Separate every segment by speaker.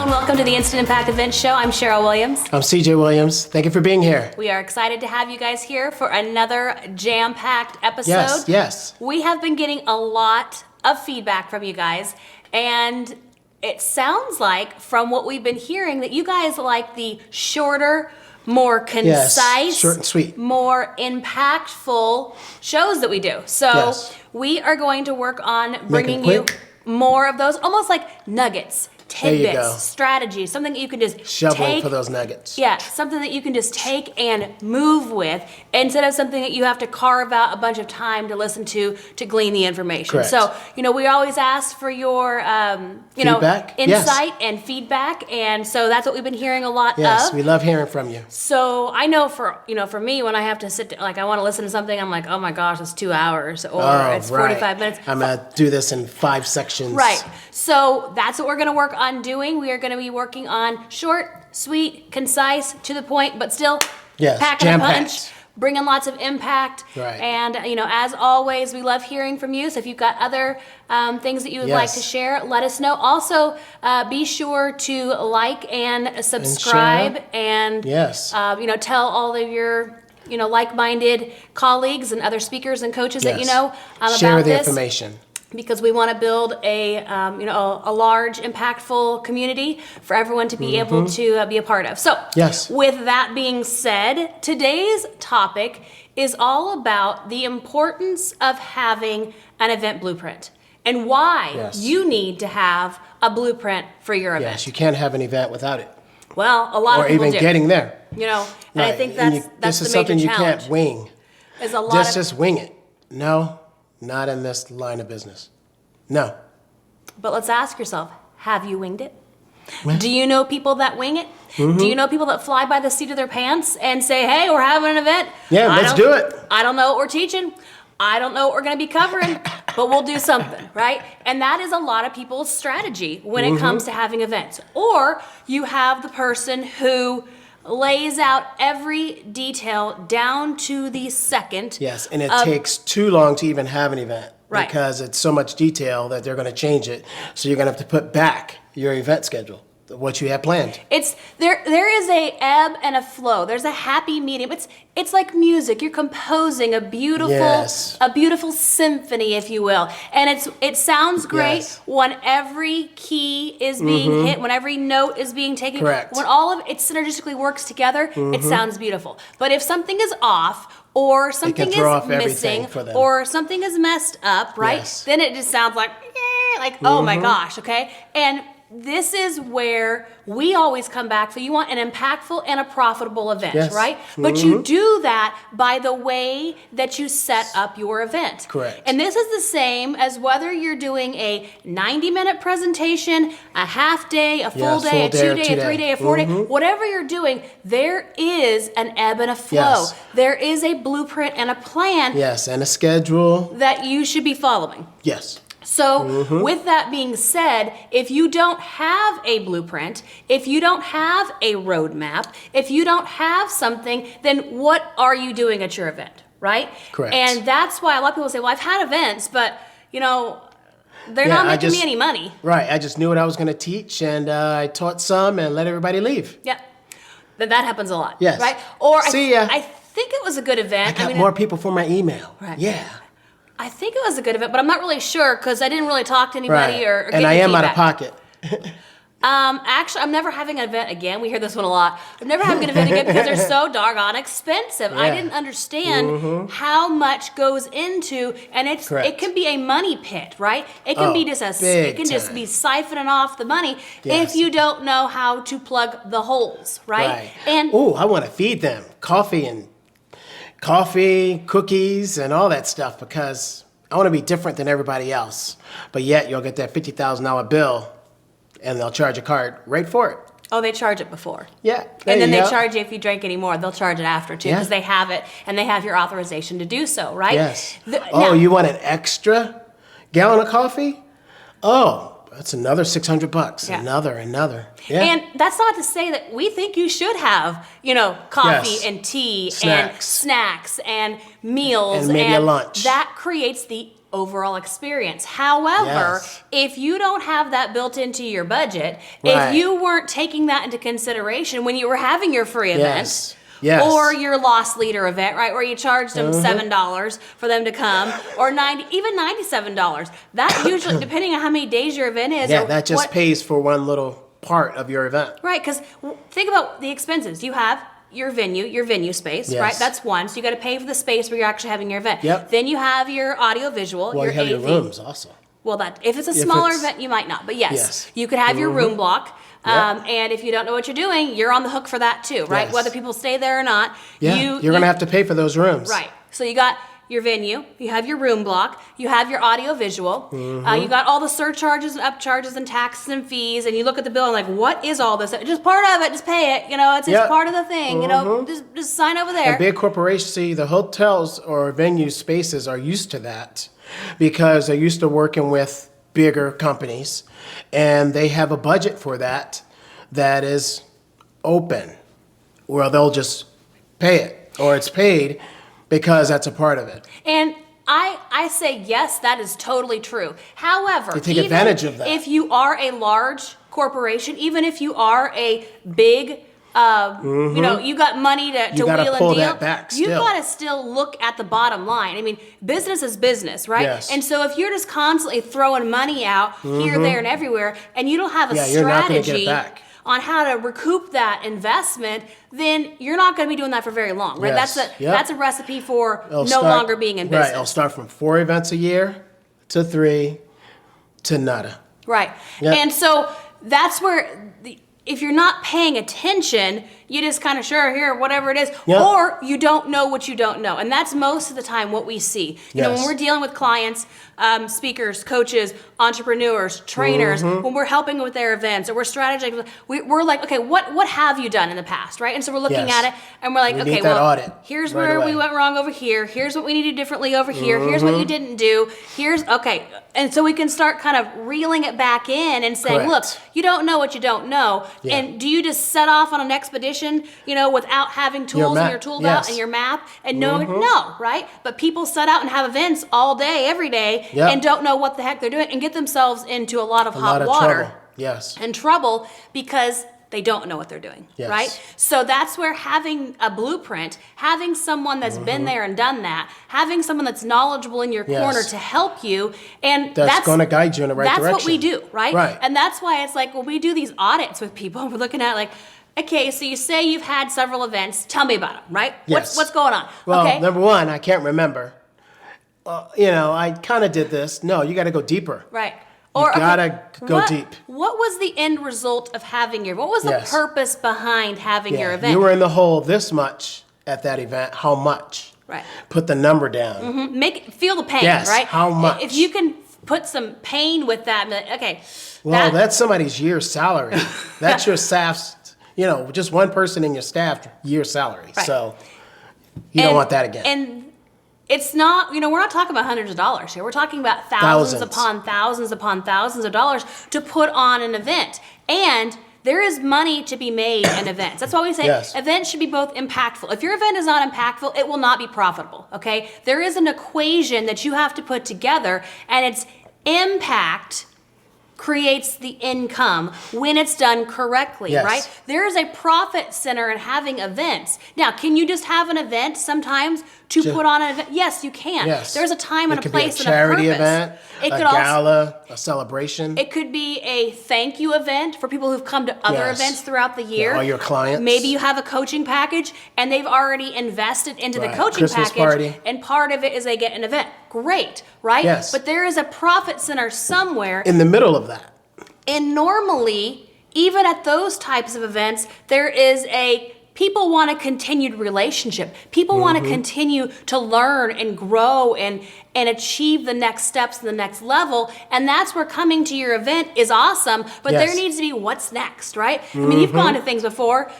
Speaker 1: and welcome to the Instant Impact Event Show. I'm Cheryl Williams.
Speaker 2: I'm CJ Williams. Thank you for being here.
Speaker 1: We are excited to have you guys here for another jam-packed episode.
Speaker 2: Yes.
Speaker 1: We have been getting a lot of feedback from you guys, and it sounds like, from what we've been hearing, that you guys like the shorter, more concise,
Speaker 2: short and sweet,
Speaker 1: more impactful shows that we do. So we are going to work on bringing you more of those, almost like nuggets, tidbits, strategies, something that you can just
Speaker 2: shoveling for those nuggets.
Speaker 1: Yeah, something that you can just take and move with instead of something that you have to carve out a bunch of time to listen to glean the information.
Speaker 2: Correct.
Speaker 1: So, we always ask for your,
Speaker 2: feedback?
Speaker 1: Insight and feedback, and so that's what we've been hearing a lot of.
Speaker 2: Yes, we love hearing from you.
Speaker 1: So I know for me, when I have to sit, I want to listen to something, I'm like, oh my gosh, it's 2 hours, or it's 45 minutes.
Speaker 2: I'm gonna do this in 5 sections.
Speaker 1: Right. So that's what we're going to work on doing. We are going to be working on short, sweet, concise, to the point, but still packing a punch, bringing lots of impact.
Speaker 2: Right.
Speaker 1: And, as always, we love hearing from you. So if you've got other things that you would like to share, let us know. Also, be sure to like and subscribe and tell all of your like-minded colleagues and other speakers and coaches that you know about this.
Speaker 2: Share the information.
Speaker 1: Because we want to build a large, impactful community for everyone to be able to be a part of. So, with that being said, today's topic is all about the importance of having an event blueprint and why you need to have a blueprint for your event.
Speaker 2: Yes, you can't have an event without it.
Speaker 1: Well, a lot of people do.
Speaker 2: Or even getting there.
Speaker 1: And I think that's the major challenge.
Speaker 2: This is something you can't wing.
Speaker 1: Just
Speaker 2: wing it. No. Not in this line of business. No.
Speaker 1: But let's ask yourself, have you winged it? Do you know people that wing it? Do you know people that fly by the seat of their pants and say, hey, we're having an event?
Speaker 2: Yeah, let's do it.
Speaker 1: I don't know what we're teaching. I don't know what we're going to be covering, but we'll do something, right? And that is a lot of people's strategy when it comes to having events. Or you have the person who lays out every detail down to the second.
Speaker 2: Yes, and it takes too long to even have an event.
Speaker 1: Right.
Speaker 2: Because it's so much detail that they're going to change it. So you're going to have to put back your event schedule, what you had planned.
Speaker 1: There is a ebb and a flow. There's a happy medium. It's like music. You're composing a beautiful symphony, if you will. And it sounds great when every key is being hit, when every note is being taken.
Speaker 2: Correct.
Speaker 1: When all of it synergistically works together, it sounds beautiful. But if something is off, or something is missing, or something is messed up, right?
Speaker 2: Yes.
Speaker 1: Then it just sounds like, oh my gosh, okay? And this is where we always come back. So you want an impactful and a profitable event, right? But you do that by the way that you set up your event.
Speaker 2: Correct.
Speaker 1: And this is the same as whether you're doing a 90-minute presentation, a half day, a full day, a 2 day, a 3 day, a 4 day, whatever you're doing, there is an ebb and a flow.
Speaker 2: Yes.
Speaker 1: There is a blueprint and a plan.
Speaker 2: Yes, and a schedule.
Speaker 1: That you should be following.
Speaker 2: Yes.
Speaker 1: So with that being said, if you don't have a blueprint, if you don't have a roadmap, if you don't have something, then what are you doing at your event, right?
Speaker 2: Correct.
Speaker 1: And that's why a lot of people say, well, I've had events, but, they're not making me any money.
Speaker 2: Right. I just knew what I was going to teach, and I taught some and let everybody leave.
Speaker 1: Yeah. That happens a lot.
Speaker 2: Yes.
Speaker 1: Right? Or
Speaker 2: See ya.
Speaker 1: I think it was a good event.
Speaker 2: I got more people for my email.
Speaker 1: Right.
Speaker 2: Yeah.
Speaker 1: I think it was a good event, but I'm not really sure because I didn't really talk to anybody or get
Speaker 2: and I am
Speaker 1: feedback.
Speaker 2: out of pocket.
Speaker 1: Actually, I'm never having an event again. We hear this one a lot. I'm never having an event again because they're so doggone expensive. I didn't understand how much goes into, and it can be a money pit, right? It can be just just be siphoning off the money if you don't know how to plug the holes, right? And
Speaker 2: I want to feed them coffee, cookies, and all that stuff because I want to be different than everybody else. But yet you'll get that $50,000 bill and they'll charge a card right for it.
Speaker 1: Oh, they charge it before.
Speaker 2: Yeah.
Speaker 1: And then they charge you if you drank any more. They'll charge it after too because they have it and they have your authorization to do so, right?
Speaker 2: Yes. You want an extra gallon of coffee? Oh, that's another $600.
Speaker 1: Yeah.
Speaker 2: Another. Yeah.
Speaker 1: And that's not to say that we think you should have, coffee and tea and snacks and meals
Speaker 2: and maybe a lunch.
Speaker 1: That creates the overall experience. However, if you don't have that built into your budget,
Speaker 2: Right.
Speaker 1: if you weren't taking that into consideration when you were having your free event,
Speaker 2: Yes.
Speaker 1: or your loss leader event, right, where you charged them $7 for them to come, or even $97. That usually, depending on how many days your event is,
Speaker 2: Yeah, that just pays for one little part of your event.
Speaker 1: right? Because think about the expenses. You have your venue space,
Speaker 2: Yes.
Speaker 1: right? That's one. So you got to pay for the space where you're actually having your event.
Speaker 2: Yep.
Speaker 1: Then you have your audio visual,
Speaker 2: Well,
Speaker 1: your
Speaker 2: you have your
Speaker 1: AV.
Speaker 2: rooms also.
Speaker 1: Well, if it's a smaller
Speaker 2: it's-
Speaker 1: event, you might not. But yes,
Speaker 2: Yes.
Speaker 1: you could have your room block.
Speaker 2: Yep.
Speaker 1: And if you don't know what you're doing, you're on the hook for that too, right?
Speaker 2: Yes.
Speaker 1: Whether people stay there or not.
Speaker 2: Yeah, you're going to have to pay for those rooms.
Speaker 1: Right. So you got your venue, you have your room block, you have your audio visual, you got all the surcharges and upcharges and taxes and fees, and you look at the bill and like, what is all this? Just part of it, just pay it. You know, it's part of the thing. You know, just sign over there.
Speaker 2: And big corporations, see, the hotels or venue spaces are used to that because they're used to working with bigger companies, and they have a budget for that is open, where they'll just pay it, or it's paid because that's a part of it.
Speaker 1: And I say, yes, that is totally true. However,
Speaker 2: They take advantage of that.
Speaker 1: If you are a large corporation, even if you are a big, you know, you got money to
Speaker 2: gotta
Speaker 1: wheel
Speaker 2: pull
Speaker 1: and deal,
Speaker 2: that back
Speaker 1: you
Speaker 2: still.
Speaker 1: got to still look at the bottom line. I mean, business is business, right?
Speaker 2: Yes.
Speaker 1: And so if you're just constantly throwing money out here, there, and everywhere, and you don't have a
Speaker 2: You're not gonna get it
Speaker 1: strategy
Speaker 2: back.
Speaker 1: on how to recoup that investment, then you're not going to be doing that for very long, right?
Speaker 2: Yes.
Speaker 1: That's a recipe for
Speaker 2: It'll
Speaker 1: no
Speaker 2: start-
Speaker 1: longer being in business.
Speaker 2: Right, it'll start from 4 events a year to 3 to nada.
Speaker 1: Right.
Speaker 2: Yep.
Speaker 1: And so that's where, if you're not paying attention, you just kind of, sure, here, whatever it is,
Speaker 2: Yep.
Speaker 1: or you don't know what you don't know. And that's most of the time what we see. You know, when
Speaker 2: Yes.
Speaker 1: we're dealing with clients, speakers, coaches, entrepreneurs, trainers, when we're helping with their events or we're strategizing, we're like, okay, what have you done in the past, right? And so we're looking
Speaker 2: Yes.
Speaker 1: at it and we're like,
Speaker 2: We
Speaker 1: okay,
Speaker 2: need that
Speaker 1: well,
Speaker 2: audit
Speaker 1: here's
Speaker 2: right
Speaker 1: where we
Speaker 2: away.
Speaker 1: went wrong over here. Here's what we need to do differently over here. Here's what you didn't do. Okay. And so we can start kind of reeling it back in and saying, look,
Speaker 2: Correct.
Speaker 1: you don't know what you don't know.
Speaker 2: Yeah.
Speaker 1: And do you just set off on an expedition, you know, without having tools in
Speaker 2: map,
Speaker 1: your tool belt
Speaker 2: yes.
Speaker 1: and your map and knowing? No, right? But people set out and have events all day, every day,
Speaker 2: Yep.
Speaker 1: and don't know what the heck they're doing and get themselves into a lot of
Speaker 2: A
Speaker 1: hot
Speaker 2: lot of
Speaker 1: water
Speaker 2: trouble. Yes.
Speaker 1: and trouble because they don't know what they're doing,
Speaker 2: Yes.
Speaker 1: right? So that's where having a blueprint, having someone that's been there and done that, having someone that's knowledgeable in your
Speaker 2: Yes.
Speaker 1: corner to help you, and
Speaker 2: That's gonna guide you in the right
Speaker 1: That's what
Speaker 2: direction.
Speaker 1: we do, right?
Speaker 2: Right.
Speaker 1: And that's why it's like when we do these audits with people, we're looking at like, okay, so you say you've had several events. Tell me about them, right?
Speaker 2: Yes.
Speaker 1: What's going on?
Speaker 2: Well,
Speaker 1: okay.
Speaker 2: number one, I can't remember. You know, I kind of did this. No, you got to go deeper.
Speaker 1: Right.
Speaker 2: Gotta go deep.
Speaker 1: What was the end result of having what was the
Speaker 2: Yes.
Speaker 1: purpose behind having your event?
Speaker 2: You were in the hole this much at that event. How much?
Speaker 1: Right.
Speaker 2: Put the number down.
Speaker 1: Feel the pain,
Speaker 2: Yes,
Speaker 1: right?
Speaker 2: how much?
Speaker 1: If you can put some pain with that, okay.
Speaker 2: Well, that's somebody's year's salary. That's your staff's, you know, just one person in your staff year's salary.
Speaker 1: Right.
Speaker 2: So you don't want that again.
Speaker 1: And it's not, you know, we're not talking about hundreds of dollars here. We're talking about thousands upon thousands of dollars to put on an event. And there is money to be made in events. That's why we say
Speaker 2: Yes.
Speaker 1: events should be both impactful. If your event is not impactful, it will not be profitable, okay? There is an equation that you have to put together, and it's impact creates the income when it's done correctly,
Speaker 2: Yes.
Speaker 1: right? There is a profit center in having events. Now, can you just have an event sometimes to put on an event? Yes, you can.
Speaker 2: Yes.
Speaker 1: There's a time and
Speaker 2: It
Speaker 1: a
Speaker 2: could be
Speaker 1: place
Speaker 2: a
Speaker 1: and a
Speaker 2: charity
Speaker 1: purpose.
Speaker 2: event,
Speaker 1: It
Speaker 2: a
Speaker 1: could also
Speaker 2: gala, a celebration.
Speaker 1: it could be a thank you event for people who've come to other
Speaker 2: Yes.
Speaker 1: events throughout the year.
Speaker 2: all your clients.
Speaker 1: Maybe you have a coaching package and they've already invested into the
Speaker 2: Right.
Speaker 1: coaching
Speaker 2: Christmas
Speaker 1: package.
Speaker 2: party.
Speaker 1: And part of it is they get an event. Great, right?
Speaker 2: Yes.
Speaker 1: But there is a profit center somewhere.
Speaker 2: in the middle of that.
Speaker 1: And normally, even at those types of events, there is people want a continued relationship. People want to continue to learn and grow and achieve the next steps and the next level. And that's where coming to your event is awesome. But
Speaker 2: Yes.
Speaker 1: there needs to be what's next, right? I mean, you've gone to things before.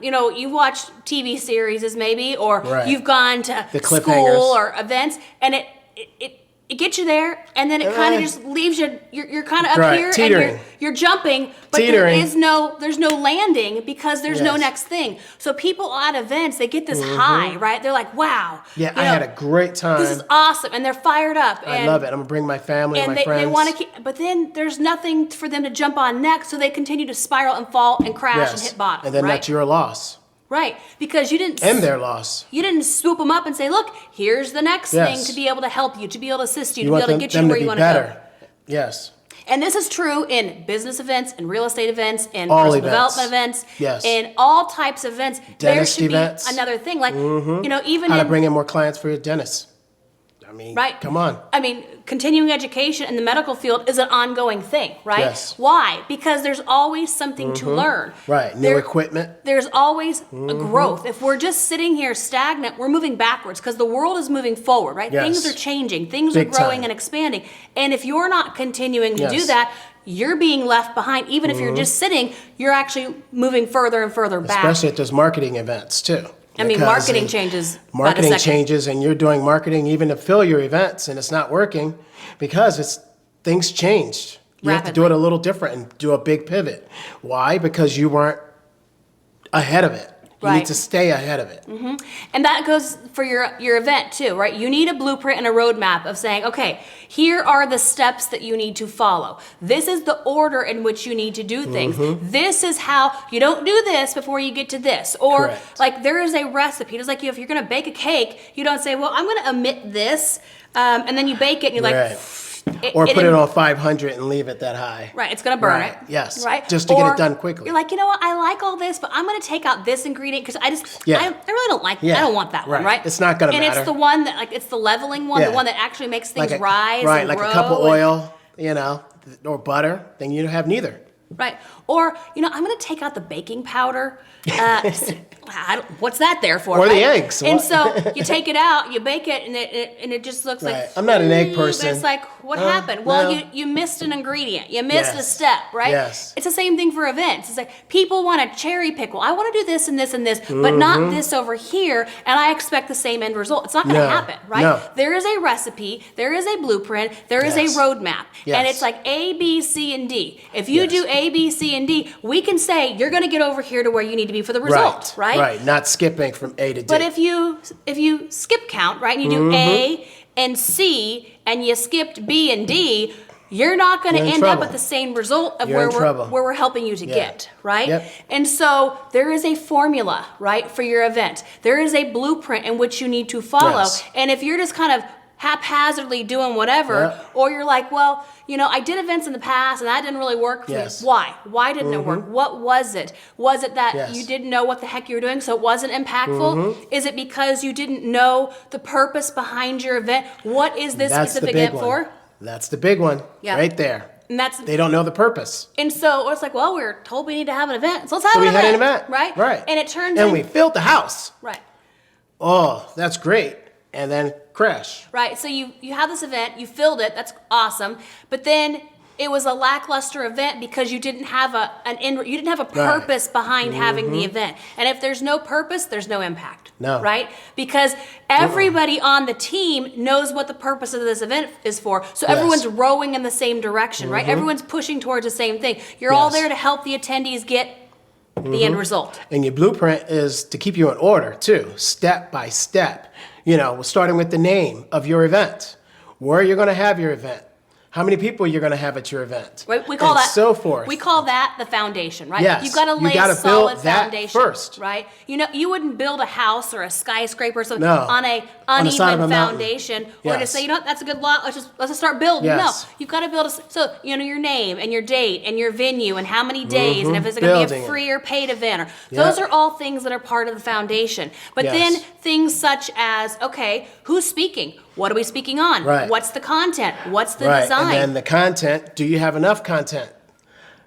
Speaker 1: You know, you've watched TV series maybe, or
Speaker 2: Right.
Speaker 1: you've gone to
Speaker 2: The
Speaker 1: school
Speaker 2: cliffhangers.
Speaker 1: or events, and it gets you there, and then it kind of just leaves you. You're kind of up
Speaker 2: Right,
Speaker 1: here,
Speaker 2: teetering.
Speaker 1: and you're jumping, but
Speaker 2: Teetering.
Speaker 1: there's no landing because there's no
Speaker 2: Yes.
Speaker 1: next thing. So people at events, they get this high, right? They're like, wow,
Speaker 2: Yeah,
Speaker 1: you
Speaker 2: I
Speaker 1: know,
Speaker 2: had a great time.
Speaker 1: this is awesome, and they're fired up.
Speaker 2: I love it. I'm gonna bring my family and my friends.
Speaker 1: They want to keep, but then there's nothing for them to jump on next, so they continue to spiral and fall and crash and hit bottom.
Speaker 2: And then
Speaker 1: right?
Speaker 2: that's your loss.
Speaker 1: Right, because you didn't
Speaker 2: And their loss.
Speaker 1: You didn't swoop them up and say, "Look, here's the next
Speaker 2: Yes.
Speaker 1: thing to be able to help you, to be able to assist you, to be
Speaker 2: want
Speaker 1: able to get you
Speaker 2: them
Speaker 1: where
Speaker 2: to
Speaker 1: you
Speaker 2: be
Speaker 1: want to go."
Speaker 2: better. Yes.
Speaker 1: And this is true in business events, in real estate events, in
Speaker 2: All
Speaker 1: personal
Speaker 2: events.
Speaker 1: development events,
Speaker 2: Yes.
Speaker 1: in all types of events. There
Speaker 2: Dentist
Speaker 1: should
Speaker 2: events.
Speaker 1: be another thing, like even
Speaker 2: How to
Speaker 1: in
Speaker 2: bring in more clients for your dentist. I mean,
Speaker 1: right.
Speaker 2: come on.
Speaker 1: I mean, continuing education in the medical field is an ongoing thing, right?
Speaker 2: Yes.
Speaker 1: Why? Because there's always something to learn.
Speaker 2: Right. New equipment.
Speaker 1: There's always a growth. If we're just sitting here stagnant, we're moving backwards because the world is moving forward, right?
Speaker 2: Yes.
Speaker 1: Things are changing, things
Speaker 2: Big
Speaker 1: are growing
Speaker 2: time.
Speaker 1: and expanding. And if you're not continuing to do
Speaker 2: Yes.
Speaker 1: that, you're being left behind. Even if you're just sitting, you're actually moving further and further back.
Speaker 2: Especially at those marketing events too.
Speaker 1: I mean,
Speaker 2: Because
Speaker 1: marketing
Speaker 2: the
Speaker 1: changes by the
Speaker 2: Marketing
Speaker 1: second.
Speaker 2: changes, and you're doing marketing even to fill your events, and it's not working because things changed. You have to do it
Speaker 1: Rapidly.
Speaker 2: a little different and do a big pivot. Why? Because you weren't ahead of it. You
Speaker 1: Right.
Speaker 2: need to stay ahead of it.
Speaker 1: And that goes for your event too, right? You need a blueprint and a roadmap of saying, okay, here are the steps that you need to follow. This is the order in which you need to do things. This is how you don't do this before you get to this. Or
Speaker 2: Correct.
Speaker 1: like there is a recipe. It's like if you're going to bake a cake, you don't say, well, I'm going to omit this. And then you bake it and you're like,
Speaker 2: Right. Or put it on 500 and leave it that high.
Speaker 1: Right, it's gonna burn
Speaker 2: Right,
Speaker 1: it.
Speaker 2: yes,
Speaker 1: right,
Speaker 2: just to get it
Speaker 1: Or
Speaker 2: done quickly.
Speaker 1: You're like, you know what? I like all this, but I'm gonna take out this ingredient because
Speaker 2: Yeah.
Speaker 1: I really don't like.
Speaker 2: Yeah,
Speaker 1: I don't want that one.
Speaker 2: right.
Speaker 1: Right?
Speaker 2: It's not gonna
Speaker 1: and
Speaker 2: matter.
Speaker 1: it's the one that it's the leveling one,
Speaker 2: Yeah.
Speaker 1: the one that actually makes things
Speaker 2: Like
Speaker 1: rise
Speaker 2: right,
Speaker 1: and
Speaker 2: like
Speaker 1: grow.
Speaker 2: a cup of
Speaker 1: and-
Speaker 2: oil, or butter. Then you have neither.
Speaker 1: Right. Or, I'm going to take out the baking powder. What's that there for?
Speaker 2: Or the
Speaker 1: right?
Speaker 2: eggs.
Speaker 1: And
Speaker 2: What?
Speaker 1: so you take it out, you bake it, and it just looks
Speaker 2: Right.
Speaker 1: like.
Speaker 2: I'm not an egg
Speaker 1: but
Speaker 2: person.
Speaker 1: It's like, what
Speaker 2: Oh,
Speaker 1: happened? Well,
Speaker 2: no.
Speaker 1: you missed an ingredient. You missed a
Speaker 2: Yes.
Speaker 1: step, right?
Speaker 2: Yes.
Speaker 1: It's the same thing for events. It's like people want to cherry pick. Well, I want to do this and this and this, but not this over here, and I expect the same end result. It's not going to
Speaker 2: No.
Speaker 1: happen, right?
Speaker 2: No.
Speaker 1: There is a recipe, there is a blueprint, there is
Speaker 2: Yes.
Speaker 1: a roadmap,
Speaker 2: Yes.
Speaker 1: and it's like A, B, C, and D. If you
Speaker 2: Yes.
Speaker 1: do A, B, C, and D, we can say you're going to get over here to where you need to be for the result, right?
Speaker 2: Right. Not skipping from A to D.
Speaker 1: But if you skip count, right, and you do A and C, and you skipped B and D, you're not going to
Speaker 2: You're in
Speaker 1: end up
Speaker 2: trouble.
Speaker 1: at the same result of
Speaker 2: You're in trouble.
Speaker 1: where we're helping you to get, right?
Speaker 2: Yep.
Speaker 1: And so there is a formula, right, for your event. There is a blueprint in which you need to follow.
Speaker 2: Yes.
Speaker 1: And if you're just kind of haphazardly doing whatever,
Speaker 2: Yep.
Speaker 1: or you're like, well, I did events in the past and that didn't really work for
Speaker 2: Yes.
Speaker 1: me. Why? Why didn't it work? What was it? Was it that
Speaker 2: Yes.
Speaker 1: you didn't know what the heck you were doing, so it wasn't impactful? Is it because you didn't know the purpose behind your event? What is this
Speaker 2: That's the
Speaker 1: specific
Speaker 2: big
Speaker 1: event
Speaker 2: one.
Speaker 1: for?
Speaker 2: That's the big one.
Speaker 1: Yeah.
Speaker 2: Right there.
Speaker 1: And that's
Speaker 2: They don't know the purpose.
Speaker 1: and so it's like, well, we're told we need to have an event, so let's have
Speaker 2: So we
Speaker 1: an
Speaker 2: had
Speaker 1: event,
Speaker 2: an event.
Speaker 1: right?
Speaker 2: Right.
Speaker 1: And it turns
Speaker 2: And
Speaker 1: in,
Speaker 2: we filled the house.
Speaker 1: right.
Speaker 2: Oh, that's great. And then crash.
Speaker 1: Right. So you have this event, you filled it, that's awesome. But then it was a lackluster event because you didn't have you didn't have a purpose behind having the event. And if there's no purpose, there's no impact.
Speaker 2: No.
Speaker 1: Right? Because everybody on the team knows what the purpose of this event is for. So everyone's rowing in the same direction, right? Everyone's pushing towards the same thing. You're all
Speaker 2: Yes.
Speaker 1: there to help the attendees get the end result.
Speaker 2: And your blueprint is to keep you in order too, step by step. Starting with the name of your event, where you're going to have your event, how many people you're going to have at your event,
Speaker 1: Right, we call
Speaker 2: and
Speaker 1: that
Speaker 2: so forth.
Speaker 1: We call that the foundation, right?
Speaker 2: Yes,
Speaker 1: You've got to
Speaker 2: you
Speaker 1: lay
Speaker 2: gotta
Speaker 1: a solid
Speaker 2: build that
Speaker 1: foundation
Speaker 2: first.
Speaker 1: right? You wouldn't build a house or a skyscraper or something
Speaker 2: No.
Speaker 1: on a
Speaker 2: On the side of
Speaker 1: uneven
Speaker 2: a mountain.
Speaker 1: foundation, or to
Speaker 2: Yes.
Speaker 1: say, that's a good lot. Let's just start building.
Speaker 2: Yes.
Speaker 1: No, you've got to build your name and your date and your venue and how many days and if it's going to be
Speaker 2: Building
Speaker 1: a
Speaker 2: it.
Speaker 1: free or paid event. Or those are all things that are part of the foundation. But
Speaker 2: Yes.
Speaker 1: then things such as, okay, who's speaking? What are we speaking on?
Speaker 2: Right.
Speaker 1: What's the content? What's the
Speaker 2: right,
Speaker 1: design?
Speaker 2: and then the content. Do you have enough content?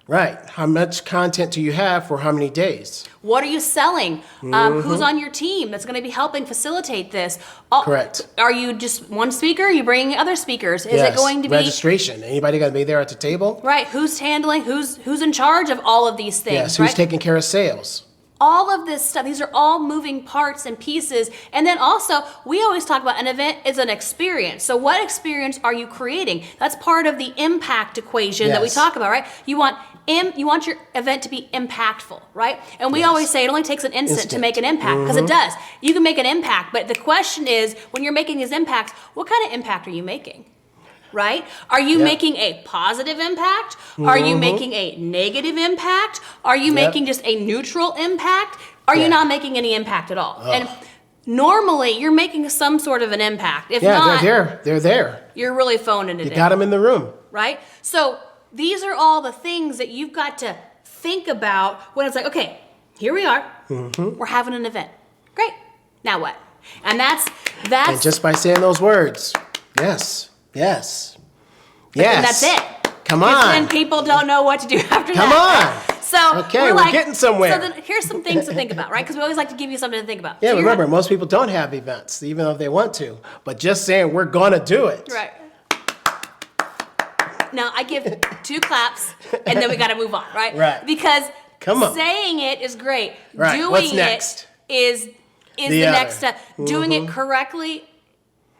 Speaker 2: Right. How much content do you have for how many days?
Speaker 1: What are you selling? Who's on your team that's going to be helping facilitate this?
Speaker 2: Correct.
Speaker 1: Are you just one speaker? Are you bringing other speakers? Is
Speaker 2: Yes.
Speaker 1: it going to be
Speaker 2: registration? Anybody going to be there at the table?
Speaker 1: right? Who's handling? Who's in charge of all of these things?
Speaker 2: Yes.
Speaker 1: right?
Speaker 2: Who's taking care of sales?
Speaker 1: all of this stuff, these are all moving parts and pieces. And then also, we always talk about an event is an experience. So what experience are you creating? That's part of the impact equation that we talk about, right? You want your event to be impactful, right? And we always say it only takes an instant to make an impact, because it does. You can make an impact, but the question is, when you're making these impacts, what kind of impact are you making? Right? Are you making a positive impact? Are you making a negative impact? Are you making just a neutral impact? Are you not making any impact at all? And normally, you're making some sort of an impact. If not,
Speaker 2: they're there.
Speaker 1: You're really phoning it in.
Speaker 2: You got them in the room.
Speaker 1: Right? So these are all the things that you've got to think about when it's like, okay, here we are. We're having an event. Great. Now what? And that's
Speaker 2: And just by saying those words, yes. Yes.
Speaker 1: And that's it.
Speaker 2: Come on.
Speaker 1: And people don't know what to do after
Speaker 2: Come
Speaker 1: that.
Speaker 2: on.
Speaker 1: Right? So
Speaker 2: okay, we're getting somewhere.
Speaker 1: So then here's some things to think about, right? Because we always like to give you something to think about.
Speaker 2: Yeah,
Speaker 1: so
Speaker 2: remember, most people don't have events, even though they want to. But just saying we're going to do it.
Speaker 1: Right. Now, I give 2 claps, and then we got to move on, right?
Speaker 2: Right.
Speaker 1: Because
Speaker 2: Come on.
Speaker 1: saying it is great.
Speaker 2: Right.
Speaker 1: Doing
Speaker 2: What's next?
Speaker 1: it is the next step. Doing it correctly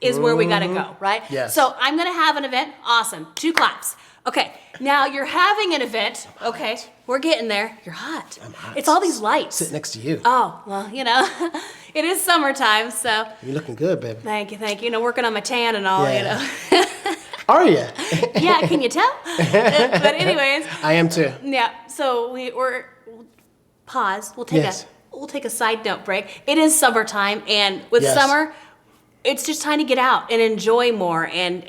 Speaker 1: is where we got to go, right?
Speaker 2: Yes.
Speaker 1: So I'm going to have an event. Awesome. 2 claps. Okay. Now you're having an event. Okay. We're getting there. You're hot.
Speaker 2: I'm hot.
Speaker 1: It's all these lights.
Speaker 2: Sit next to you.
Speaker 1: Oh, well, it is summertime, so.
Speaker 2: You're looking good, baby.
Speaker 1: Thank you. Working on my tan and all,
Speaker 2: Are you?
Speaker 1: Yeah, can you tell? But anyways.
Speaker 2: I am too.
Speaker 1: Yeah, so we're pause. We'll take a side note break. It is summertime, and with summer, it's just time to get out and enjoy more and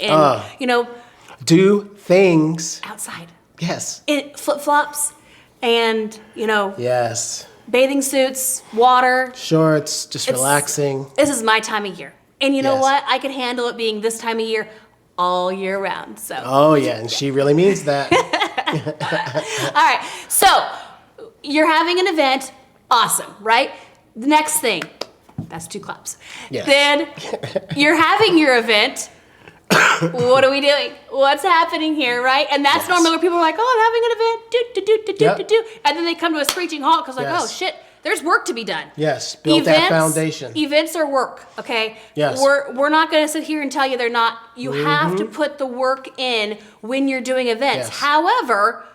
Speaker 2: do things
Speaker 1: outside.
Speaker 2: Yes.
Speaker 1: Flip-flops and,
Speaker 2: Yes.
Speaker 1: bathing suits, water.
Speaker 2: Shorts, just relaxing.
Speaker 1: This is my time of year. And you know what? I can handle it being this time of year all year round. So.
Speaker 2: Oh, yeah, and she really means that.
Speaker 1: All right, so you're having an event. Awesome, right? The next thing, that's 2 claps.
Speaker 2: Yes.
Speaker 1: Then you're having your event. What are we doing? What's happening here, right? And that's normally where people are like, oh, I'm having an event, and then they come to a screeching halt because oh, shit, there's work to be done.
Speaker 2: Yes, build that foundation.
Speaker 1: Events are work, okay?
Speaker 2: Yes.
Speaker 1: We're not going to sit here and tell you they're not. You have to put the work in when you're doing events.
Speaker 2: Yes.
Speaker 1: However,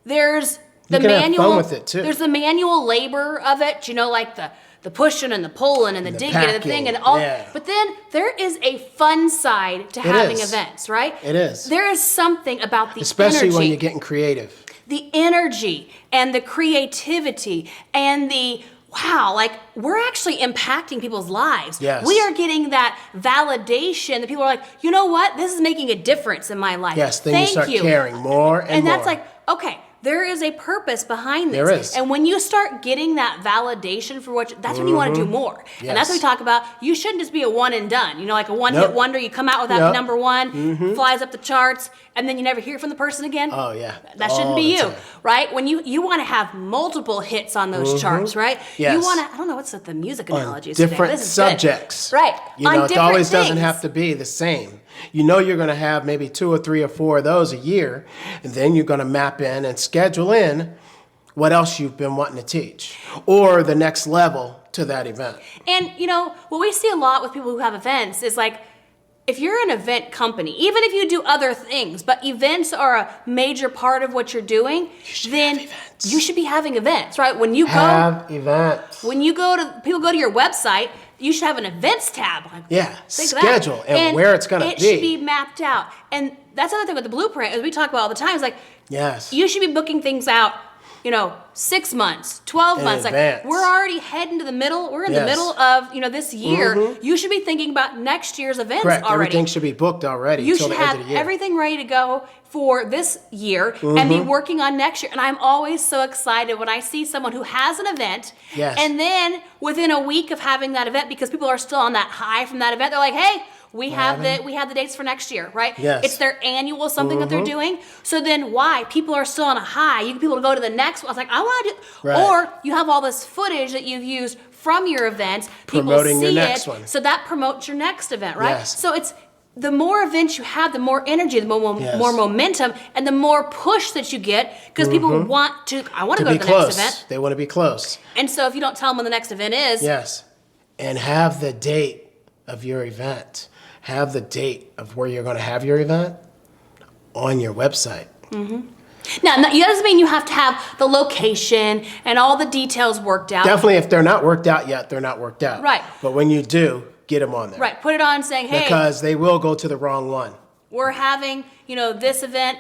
Speaker 1: there's the
Speaker 2: you can
Speaker 1: manual.
Speaker 2: have fun with it too.
Speaker 1: There's the manual labor of it, like the pushing and the pulling and the digging and the thing and all.
Speaker 2: Yeah.
Speaker 1: But then there is a fun side to having events, right?
Speaker 2: It is.
Speaker 1: There is something about the
Speaker 2: especially
Speaker 1: energy.
Speaker 2: when you're getting creative.
Speaker 1: The energy and the creativity and the wow, we're actually impacting people's lives.
Speaker 2: Yes.
Speaker 1: We are getting that validation that people are like, you know what? This is making a difference in my life.
Speaker 2: Yes, then you start caring more and more.
Speaker 1: And that's okay, there is a purpose behind this.
Speaker 2: There is.
Speaker 1: And when you start getting that validation for that's when you want to do more.
Speaker 2: Yes.
Speaker 1: And that's what we talk about. You shouldn't just be a one and done. Like a one-hit wonder. You come out with that number one, flies up the charts, and then you never hear from the person again.
Speaker 2: Oh, yeah.
Speaker 1: That shouldn't be you, right? When you want to have multiple hits on those charts, right?
Speaker 2: Yes.
Speaker 1: You want to, I don't know what's the music analogy is
Speaker 2: different
Speaker 1: today. This is
Speaker 2: subjects.
Speaker 1: Good. Right.
Speaker 2: It always doesn't have to be the same. You're going to have maybe 2 or 3 or 4 of those a year, and then you're going to map in and schedule in what else you've been wanting to teach or the next level to that event.
Speaker 1: And, what we see a lot with people who have events is if you're an event company, even if you do other things, but events are a major part of what you're doing, then you should be having events, right? When you
Speaker 2: events.
Speaker 1: When people go to your website, you should have an events tab.
Speaker 2: Schedule and where it's going to be.
Speaker 1: It should be mapped out. And that's another thing with the blueprint, as we talk about all the time, is you should be booking things out, 6 months, 12 months. We're already heading to the middle. We're in the middle of, this year. You should be thinking about next year's events already.
Speaker 2: Everything should be booked already until the end of the year.
Speaker 1: You should have everything ready to go for this year and be working on next year. And I'm always so excited when I see someone who has an event and then within a week of having that event, because people are still on that high from that event, they're like, hey, we have the dates for next year, right?
Speaker 2: Yes.
Speaker 1: It's their annual something that they're doing. So then why? People are still on a high. You get people to go to the next one. I was I want to do, or you have all this footage that you've used from your events.
Speaker 2: Promoting
Speaker 1: people see
Speaker 2: your next
Speaker 1: it,
Speaker 2: one.
Speaker 1: so that promotes your next event, right?
Speaker 2: Yes.
Speaker 1: So it's the more events you have, the more energy, the more momentum, and the more push that you get, because people want to, I want to go to the next event.
Speaker 2: They want to be close.
Speaker 1: And so if you don't tell them when the next event is.
Speaker 2: Yes. And have the date of your event. Have the date of where you're going to have your event on your website.
Speaker 1: Now, that doesn't mean you have to have the location and all the details worked out.
Speaker 2: Definitely, if they're not worked out yet, they're not worked out.
Speaker 1: Right.
Speaker 2: But when you do, get them on there.
Speaker 1: Right. Put it on saying, hey.
Speaker 2: Because they will go to the wrong one.
Speaker 1: We're having, this event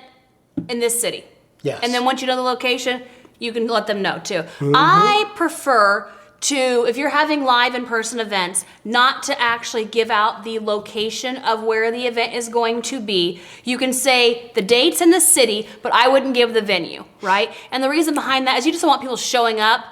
Speaker 1: in this city.
Speaker 2: Yes.
Speaker 1: And then once you know the location, you can let them know too. I prefer to, if you're having live in-person events, not to actually give out the location of where the event is going to be. You can say the dates and the city, but I wouldn't give the venue, right? And the reason behind that is you just don't want people showing up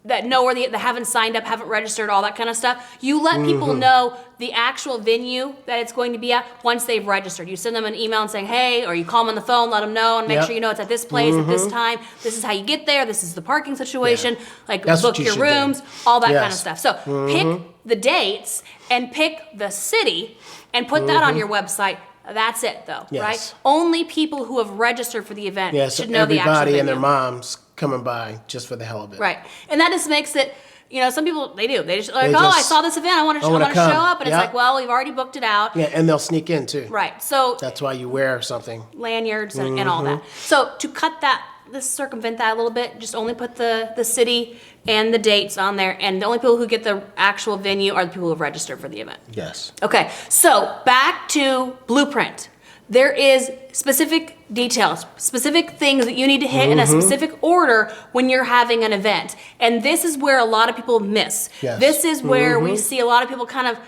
Speaker 1: that know where they haven't signed up, haven't registered, all that kind of stuff. You let people know the actual venue that it's going to be at once they've registered. You send them an email and saying, hey, or you call them on the phone, let them know, and make sure you know it's at this place at this time. This is how you get there. This is the parking situation. Like,
Speaker 2: That's
Speaker 1: book your rooms, all that kind of stuff. So pick the dates and pick the city and put that on your website. That's it, though, right? Only people who have registered for the event should know the actual venue.
Speaker 2: Everybody and their moms coming by just for the hell of it.
Speaker 1: Right. And that just makes it, some people, they do. They just like, I saw this event. I want to show up. And it's like, well, we've already booked it out.
Speaker 2: Yeah, and they'll sneak in, too.
Speaker 1: Right. So
Speaker 2: that's why you wear something.
Speaker 1: Lanyards and all that. So to cut that, circumvent that a little bit, just only put the city and the dates on there. And the only people who get the actual venue are the people who have registered for the event.
Speaker 2: Yes.
Speaker 1: Okay. So back to Blueprint. There is specific details, specific things that you need to hit in a specific order when you're having an event. And this is where a lot of people miss.
Speaker 2: Yes.
Speaker 1: This is where we see a lot of people kind of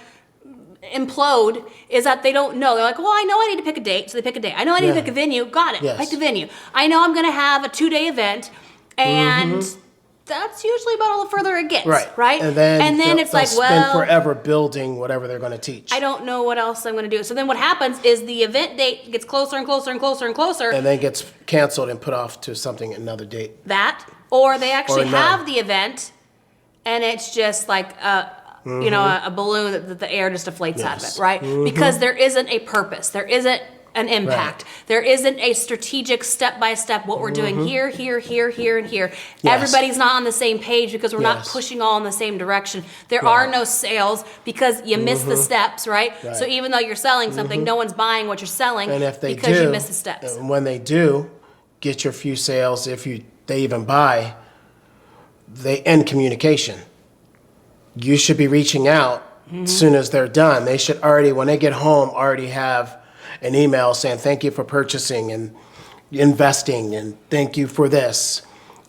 Speaker 1: implode, is that they don't know. They're like, well, I know I need to pick a date, so they pick a date. I know I need to pick a venue. Got it. Pick the venue. I know I'm going to have a 2-day event, and that's usually about all the further it gets, right?
Speaker 2: And then
Speaker 1: it's like, well,
Speaker 2: spend forever building whatever they're going to teach.
Speaker 1: I don't know what else I'm going to do. So then what happens is the event date gets closer and closer and closer and closer.
Speaker 2: And then gets canceled and put off to another date.
Speaker 1: That, or they actually have the event, and it's just like a balloon that the air just deflates out of it, right? Because there isn't a purpose. There isn't an impact. There isn't a strategic step-by-step what we're doing here, here, here, here, and here. Everybody's not on the same page because we're not pushing all in the same direction. There are no sales because you miss the steps, right? So even though you're selling something, no one's buying what you're selling because you miss the steps.
Speaker 2: And when they do get your few sales, they even buy, they end communication. You should be reaching out as soon as they're done. They should already, when they get home, already have an email saying thank you for purchasing and investing and thank you for this.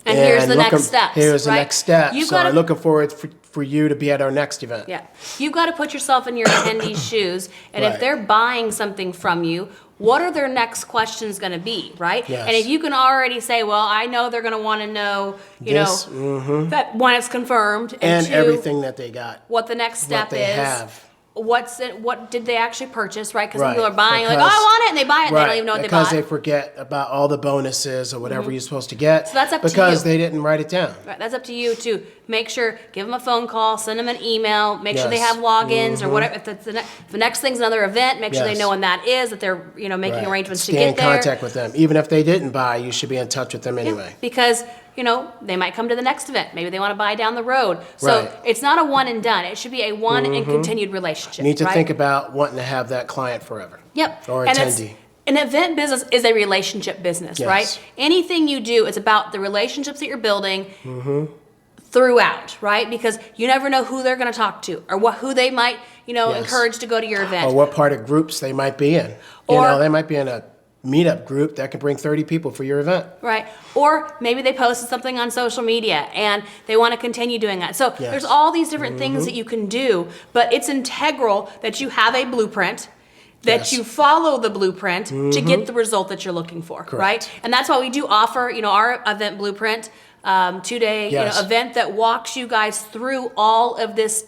Speaker 1: And here's the next steps.
Speaker 2: Here's the next step.
Speaker 1: You've
Speaker 2: So I'm looking forward for you to be at our next event.
Speaker 1: Yeah. You've got to put yourself in your attendee's shoes. And if they're buying something from you, what are their next questions going to be, right?
Speaker 2: Yes.
Speaker 1: And if you can already say, well, I know they're going to want to know, that one, it's confirmed.
Speaker 2: And
Speaker 1: two,
Speaker 2: everything that they got.
Speaker 1: What the next step
Speaker 2: what they have.
Speaker 1: What did they actually purchase, right? Because people are buying, like, oh, I want it, and they buy it, and they don't even know what they bought.
Speaker 2: Because they forget about all the bonuses or whatever you're supposed to get.
Speaker 1: So that's up to you.
Speaker 2: Because they didn't write it down.
Speaker 1: Right, that's up to you to make sure, give them a phone call, send them an email, make sure they have logins or whatever. If the next thing's another event, make sure they know when that is, that they're making arrangements to get there.
Speaker 2: Stay in contact with them. Even if they didn't buy, you should be in touch with them anyway.
Speaker 1: Yeah, because they might come to the next event. Maybe they want to buy down the road. So it's not a one and done. It should be a one and continued relationship.
Speaker 2: You need to think about wanting to have that client forever.
Speaker 1: Yep.
Speaker 2: Or attendee.
Speaker 1: An event business is a relationship business, right? Anything you do is about the relationships that you're building throughout, right? Because you never know who they're going to talk to or who they might, encourage to go to your event.
Speaker 2: Or what part of groups they might be in. They might be in a meetup group that can bring 30 people for your event.
Speaker 1: Right. Or maybe they posted something on social media and they want to continue doing that. So there's all these different things that you can do, but it's integral that you have a blueprint, that you follow the blueprint to get the result that you're looking for, right? And that's why we do offer, our event blueprint, 2-day event that walks you guys through all of this.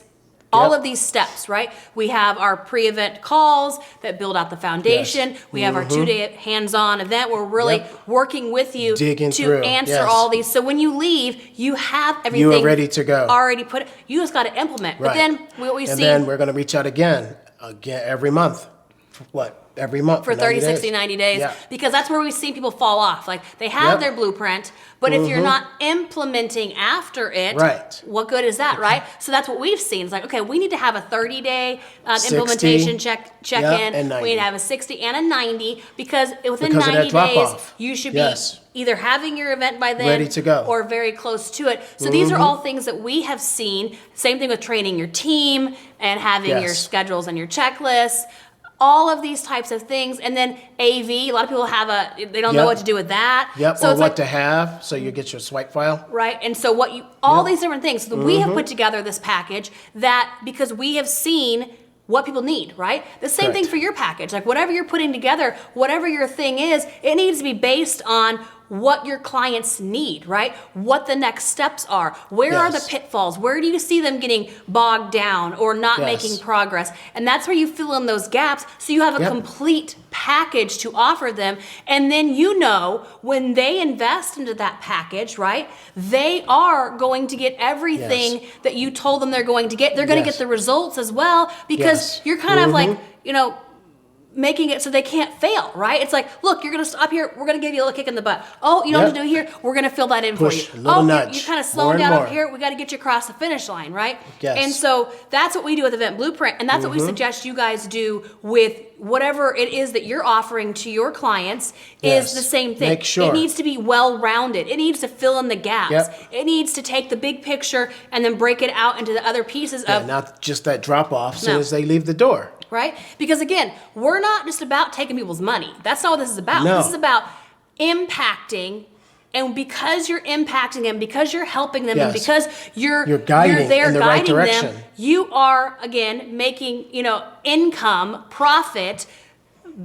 Speaker 1: All of these steps, right? We have our pre-event calls that build out the foundation. We have our 2-day hands-on event where we're really working with you to answer all these. So when you leave, you have everything.
Speaker 2: You are ready to go.
Speaker 1: Already put it. You just got to implement. But then what we see.
Speaker 2: And then we're going to reach out again every month. every month
Speaker 1: for 30,
Speaker 2: 90
Speaker 1: 60,
Speaker 2: days.
Speaker 1: 90 days.
Speaker 2: Yeah.
Speaker 1: Because that's where we've seen people fall off. Like they have their blueprint, but if you're not implementing after it, what good is that, right? So that's what we've seen. It's like, okay, we need to have a 30-day implementation check-in.
Speaker 2: and 90.
Speaker 1: We need to have a 60 and a 90 because within
Speaker 2: Because of
Speaker 1: 90
Speaker 2: that
Speaker 1: days,
Speaker 2: drop-off.
Speaker 1: you should be either having your event by then
Speaker 2: Ready to go.
Speaker 1: or very close to it. So these are all things that we have seen. Same thing with training your team and having your schedules and your checklists. All of these types of things. And then AV, a lot of people they don't know what to do with that.
Speaker 2: So or it's what to have, so you get your swipe file.
Speaker 1: Right, and so all these different things. So we have put together this package that, because we have seen what people need, right? The same thing for your package. Like whatever you're putting together, whatever your thing is, it needs to be based on what your clients need, right? What the next steps are. Where are the pitfalls? Where do you see them getting bogged down or not making progress? And that's where you fill in those gaps so you have a complete package to offer them. And then when they invest into that package, right, they are going to get everything that you told them they're going to get. They're going to get the results as well because you're kind of like, making it so they can't fail, right? It's like, look, you're going to stop here. We're going to give you a little kick in the butt. Oh, you know what to do here? We're going to fill that in for you.
Speaker 2: Nudge.
Speaker 1: You're kind of slowing down up here. We got to get you across the finish line, right?
Speaker 2: Yes.
Speaker 1: And so that's what we do with Event Blueprint. And that's what we suggest you guys do with whatever it is that you're offering to your clients is the same thing.
Speaker 2: Make sure.
Speaker 1: It needs to be well-rounded. It needs to fill in the gaps. It needs to take the big picture and then break it out into the other pieces of...
Speaker 2: not just that drop-off as soon as they leave the door.
Speaker 1: Right? Because again, we're not just about taking people's money. That's not what this is about.
Speaker 2: No.
Speaker 1: This is about impacting, and because you're impacting them, because you're helping them, and because you're
Speaker 2: guiding
Speaker 1: there
Speaker 2: in the
Speaker 1: guiding
Speaker 2: right direction.
Speaker 1: them, you are again making income, profit,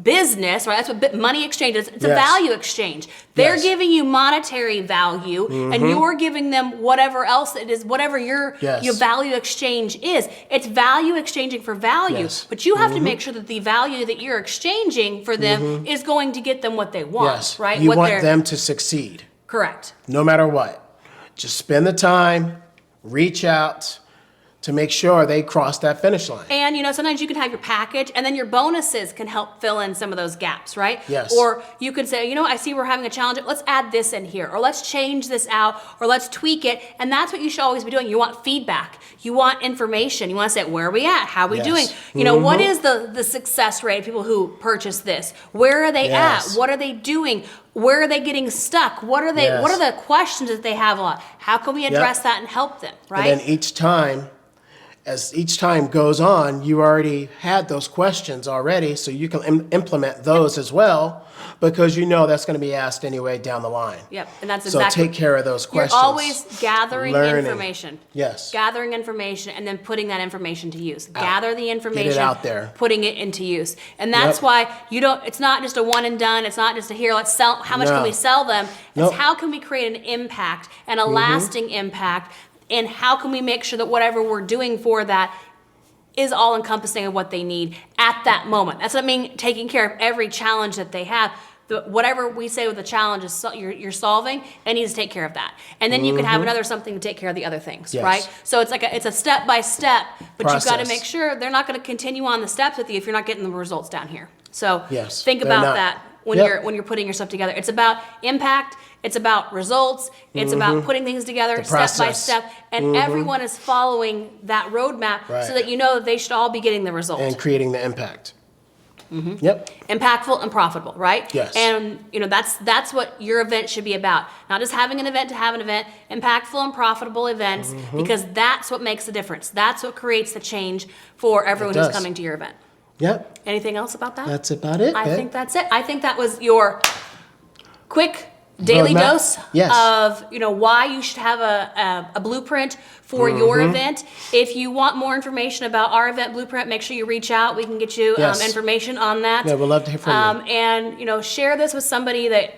Speaker 1: business, right? That's what money exchange is. It's a value exchange. They're giving you monetary value, and you're giving them whatever else it is, whatever your value exchange is. It's value exchanging for value, but you have to make sure that the value that you're exchanging for them is going to get them what they want, right?
Speaker 2: You want them to succeed.
Speaker 1: Correct.
Speaker 2: No matter what. Just spend the time, reach out, to make sure they cross that finish line.
Speaker 1: And, sometimes you can have your package and then your bonuses can help fill in some of those gaps, right?
Speaker 2: Yes.
Speaker 1: Or you could say, I see we're having a challenge. Let's add this in here, or let's change this out, or let's tweak it. And that's what you should always be doing. You want feedback. You want information. You want to say, where are we at? How are we doing? What is the success rate of people who purchase this? Where are they at? What are they doing? Where are they getting stuck? What are they? What are the questions that they have a lot? How can we address that and help them, right?
Speaker 2: And then as each time goes on, you already had those questions already, so you can implement those as well, because that's going to be asked anyway down the line.
Speaker 1: Yep, and that's exactly.
Speaker 2: So take care of those questions.
Speaker 1: You're always gathering information.
Speaker 2: Yes.
Speaker 1: Gathering information and then putting that information to use. Gather the information.
Speaker 2: Get it out there.
Speaker 1: Putting it into use. And that's why it's not just a one and done. It's not just a here, let's sell. How much can we sell them? It's how can we create an impact and a lasting impact. And how can we make sure that whatever we're doing for that is all encompassing of what they need at that moment? That's what I mean, taking care of every challenge that they have. Whatever we say with the challenge is you're solving, it needs to take care of that. And then you can have another something to take care of the other things, right? So it's like it's a step by step, but you've got to make sure they're not going to continue on the steps with you if you're not getting the results down here. So think about that when you're putting your stuff together. It's about impact. It's about results. It's about putting things together step by step. And everyone is following that roadmap so that that they should all be getting the result.
Speaker 2: And creating the impact. Yep.
Speaker 1: Impactful and profitable, right?
Speaker 2: Yes.
Speaker 1: And that's what your event should be about. Not just having an event to have an event, impactful and profitable events, because that's what makes the difference. That's what creates the change for everyone who's coming to your event.
Speaker 2: Yep.
Speaker 1: Anything else about that?
Speaker 2: That's about it.
Speaker 1: I think that's it. I think that was your quick daily dose of why you should have a blueprint for your event. If you want more information about our event blueprint, make sure you reach out. We can get you information on that.
Speaker 2: Yeah, we'd love to hear from you.
Speaker 1: And share this with somebody that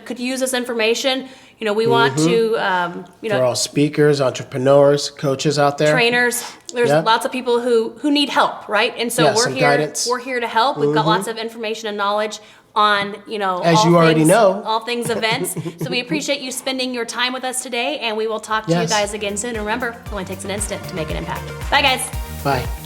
Speaker 1: could use this information. We want to
Speaker 2: for all speakers, entrepreneurs, coaches out there,
Speaker 1: trainers. There's lots of people who need help, right? And so we're here to help. We've got lots of information and knowledge on
Speaker 2: as you already know,
Speaker 1: all things events. So we appreciate you spending your time with us today, and we will talk to you guys again soon. And remember, it only takes an instant to make an impact. Bye guys.
Speaker 2: Bye.